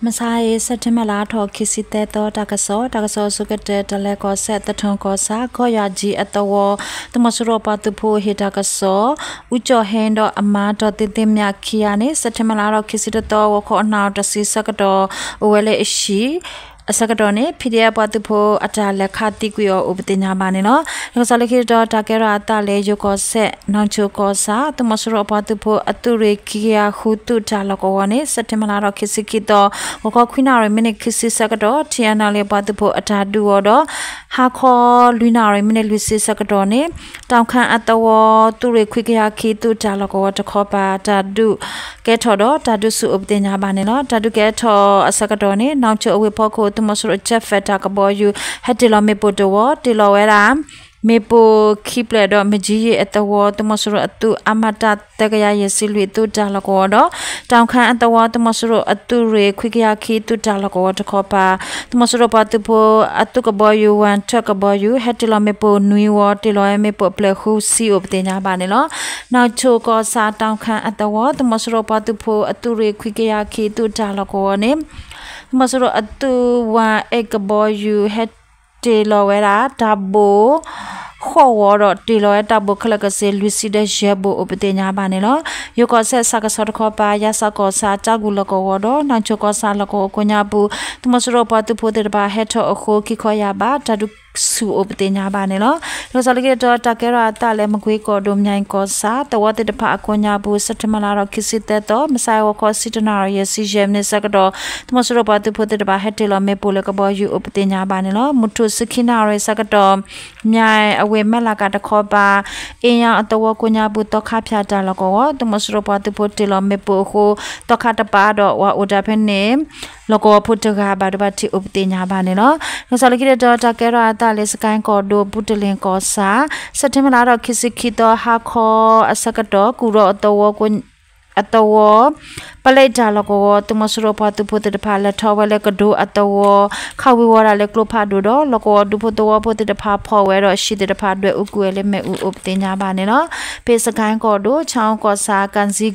มาใช้สัตว์มาลาทอคิสิเตโตตากะโซสุกเตตะเลกอเซตะทงกอซาก็ยาจีอัตวตมสโรปาตุโพเฮตากะโซอุจอเฮนดออมาตอติเตมยาคิยานิสัตว์มาลาทอคิสิเตโตวขอนาตสิสกะโตโอเวเลอิชิအစကတော့နေ PDF ပတ်သူဖို့အတာလက်ခတိကွေရောဥပတင်ညာပါနေနော်ဒီကစားလက်ခေတော့တာကဲရအတာလေယုကောဆက်နောင်ချိုကောစာတမစရောပတ်သူဖို့အတူရေကီယာခုတုတာလကောဝနေစက်တမလာတော့ခစ်စကီတော့ဝကခွိနာရမိနစ်ခစ်စစကတော့တီယနာလေပတ်သူဖို့အတာဒူရောတော့ဟာခေါ်လူနာရမိနစ်လူစစကတော့နေတောင်ခန့်အတဝတူရေခွိကယာခီတုတာလကောတခေါ်ပါတာဒုကဲထော်တော့တာဒုစုဥပတင်ညာပါနေနော်တာဒုကဲထော်အစကတော့နေနောင်ချိုအဝေဖို့ကိုတမစရချက်ဖက်တာကဘောယူဟက်တီလောမေပိုတောတီလောဝဲရာမေပိုခိပလက်တော့မကြီးရဲ့အတဝတမစရအတူအမတာတကရရဲ့စီလွေတူတာလကောတော့တောင်ခန့်အတဝတမစရအတူရေခွိကရခီတူတာလကောတခေါ်ပါတမစရပတ်တူဖို့အတူကဘောယူဝန်ထက်ကဘောယူဟက်တီလောမေပိုနွီဝတီလောမေပိုပလက်ခုစီအိုပတင်ညာပါနေလို့နောက်ချိုကောစာတောင်ခန့်အတဝတမစရပတ်တူဖို့အတူရေခွိကရခီတူတာလကောနေမစရအတူဝါအေကဘောယူဟက်တီလောဝဲရာဒါဘိုခေါ်ဝတော့တီလောရဲ့တဘခလကစေလူစီတဲ့ရဲဘိုအပတင်ညာပါနေလို့ယောကောဆက်စကဆော့ခေါ်ပါရစကောစာကြကူလကောဝတော့နန်ချိုကောစာလကောကိုညာဘူးတမစရပတ်သူဖို့တဲ့ပါဟက်ထောအခုခိခေါ်ရပါတဒုစုအပတင်ညာပါနေလို့လောစလကေတော့တကဲရတာလည်းမကွေးကောဒုံမြိုင်ကောစာတဝတဲ့တဖအကိုညာဘူးစတမလာတော့ခိစစ်တဲ့တော့မဆိုင်ဝကောစစ်တနာရစီဂျမ်နေစကတော့တမစရပတ်သူဖို့တဲ့ပါဟက်တေလောမေပိုလကဘောယူအပတင်ညာပါနေလို့မထုစခိနာရစကတော့မြိုင်အဝေမက်လာကတခေါ်ပါအင်းရအတဝကိုညာဘူးတော့ခဖြာတာလကောတမစရပတ်သူဖို့တေလောမေပိုကိုတော့ခတပါတော့ဝအိုဒါဖက်နေလောကောဖုတကဘာဒဘတိဥပတင်ညာပါနေနော်လောစလကိတော့တကဲရတာလေစကိုင်းကောဒိုပုတလင်ကောစာစတမလာတော့ခိစိခိတော့ဟာခောအစကတော့ကူရောအတော်ကိုအတော်ပလိုက်ကြလကောတမစရဖတ်သူဖို့တဖာလက်ထောဝဲလကဒိုအတော်ခဝေဝရလေကလဖာဒိုတော့လကောဒုဖို့တော်ဖို့တဖာဖော်ဝဲတော့ရှိတဲ့တဖာတွေဥကွယ်လေမဲ့ဥပတင်ညာပါနေနော်ပေစကိုင်းကောဒိုချောင်းကောစာကန်စီ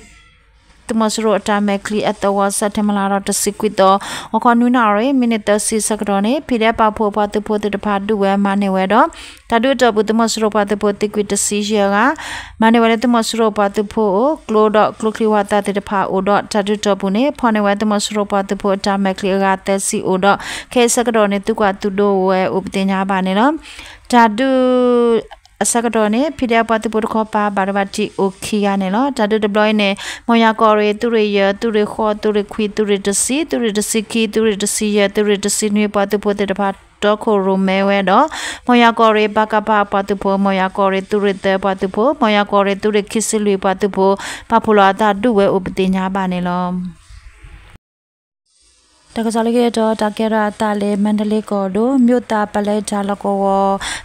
တမစရအတာမဲကလီအတဝစတမလာတော့တစီကွီတော့အခနူနာရမိနစ်တစီစကတော့နေဖိတဲ့ပါဖို့ပါတဖို့တဖာဒူဝဲမနေဝဲတော့တဒုတော့ဘူးတမစရပါတဖို့တကွီတစီရကမနေဝဲတမစရပါတဖို့ကလိုတော့ကလိုကလီဝတာတဖာအိုတော့တဒုတော့ဘူးနေဖော်နေဝဲတမစရပါတဖို့အတာမဲကလီကတက်စီအိုတော့ခဲစကတော့နေသူကသူတို့ဝဲဥပတင်ညာပါနေတော့တဒုအစကတော့နေဖိတဲ့ပတ်ပုတ်ခေါ်ပါဘာဝတိโอเคရနေလို့တတ်ဒပလိုင်းနေမော်ယာကော်ရီသူရရသူရခေါ်သူရခွီသူရတစီခီသူရတစီရသူရတစီနွေပတ်ပုတ်တဲ့ပါတော့ခိုရိုမဲဝဲတော့မော်ယာကော်ရီဘကပါပတ်ပုတ်မော်ယာကော်ရီသူရတဲ့ပတ်ပုတ်မော်ယာကော်ရီသူရခစ်စလွေပတ်ပုတ်ပပူလာတာဒုဝဲဥပတင်ညာပါနေလို့တကစားလေးကတော့တကဲရတာလေမန္တလေးကောတို့မြို့သားပလဲဂျာလကော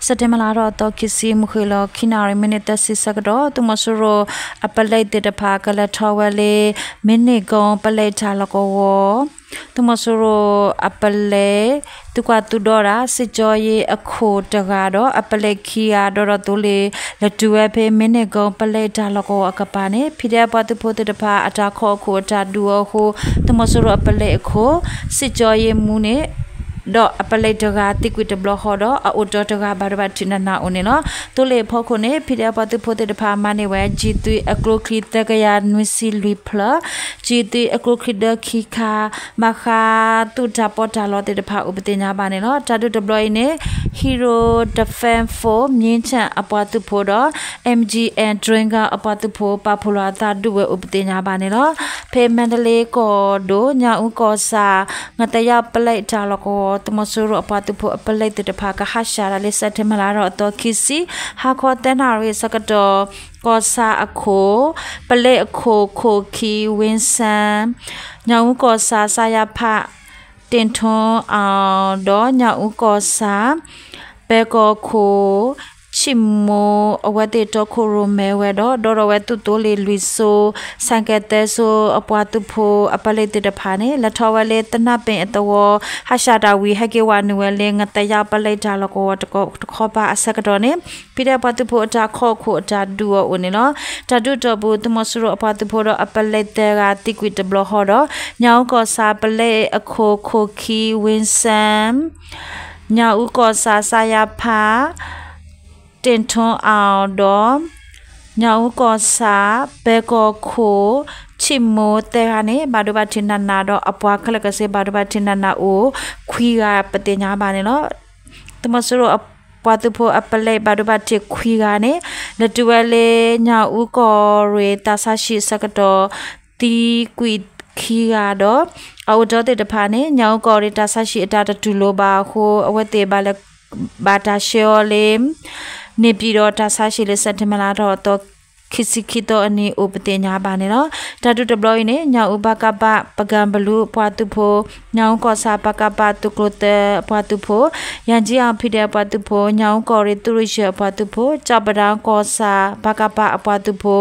စက်တမလာတော့တော့ခစီမခွေလခိနာရမိနစ်တဆစ်စကတော့သူမဆူရအပလိုက်တဲ့တဖာကလထောဝဲလေမိနစ်ကောင်ပလဲဂျာလကောသူမဆူရအပလဲသူကသူတော့ရာစစ်ကြောရေးအခုတကတော့အပလက်ခီယာတော့တူလေလက်တူဝဲဖေးမိနစ်ကောင်ပလဲဂျာလကောအကပါနေဖိတဲ့ပတ်ဖို့တဲ့တဖာအတာခေါ်ခိုတာဒူဟိုသူမဆူရအပလဲအခုစစ်ကြောရေးမှုနဲ့တော့အပလိုက်တကတိကွီတဘလဟောတော့အော်တော်တကဘာဘတ်ချင်နာဦးနေနော်တူလေဖို့ခုနေဖိတဲ့ပတ်ဖို့တဲ့တဖာမနေဝဲဂျီတူအကလိုခီတကရနွီစီလီဖလာဂျီတူအကလိုခီဒခီခာမခာတူတာပေါ်တာလောတဲ့တဖာဥပတင်ညာပါနေနော်တာတူဒဘလနေဟီရိုဒဖန်ဖိုမြင်းချန်အပွားသူဖို့တော့ MGN drinker အပွားသူဖို့ပပူလာတာဒုဝဲဥပတင်ညာပါနေနော်ဖေမန္တလေးကောတို့ညာဦးကောစာငတရပလိုက်တာလောကောတမဆူရအပတ်ဖို့အပလိုက်တဲ့တဖာကဟာရှာရလေးစက်တမလာတော့တော့ခီစီဟာခေါ်တန်နာရီစကတော့ကောစာအခုပလဲအခုခိုခီဝင်းဆန်ညာဦးကောစာစာရဖတင်ထွန်းအောင်တော့ညာဦးကောစာဘဲကောခိုချ chimo awate to khoro mewe do we tu to le luiso sankete so apwatu pho apalete de phane la thawale tana pin atawo hashada wi hakewa nuwele ngataya palai jalo ko kho ba asakado ne pide apwatu pho ta kho kho ta duo one no ta du to bu tumosuro apwatu pho do apalete ga tikwit blo ho do nyao ko sa pale akho kho ki winsam nyao ko sa saya pha tin thon ao do nyao ko sa be ko kho chimo te ha ne ba do ba tin na do apwa khala ka se ba do ba tin na o khwi ga pate nya ba ne no tumasuro apwa tu pho apale ba do ba ti khwi ga ne le tuwele nyao ko re ta sa shi sakado ti kwi khi ga do au do te de pha ne nyao ko re ta sa shi ata tu lo ba ho awate ba le ba ta sheo le ne pi do ta sa shi le satimala do to khisikito ani upate nya ba ne no ta tu deploy ne nya ubaka ba pagam blu pwa tu pho nya ko sa paka ba tu klote pwa tu pho yan ji a phide pwa tu pho nya ko re tu ri she pwa tu pho chabara ko sa paka ba pwa tu pho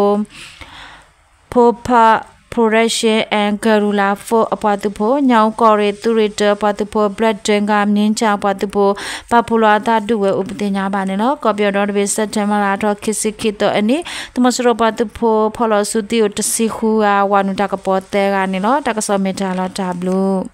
pha Progression and Karula for Apatupo, Now Corre to return Patupo, Blood Drengam Ninja Patupo, Papulata Due Uptina Banino, copy of Vista Temalato, Kisikito, any, the Mosro Patupo, Polo Suti, to see who are one who talk about there, and Takaso Metala Tableau.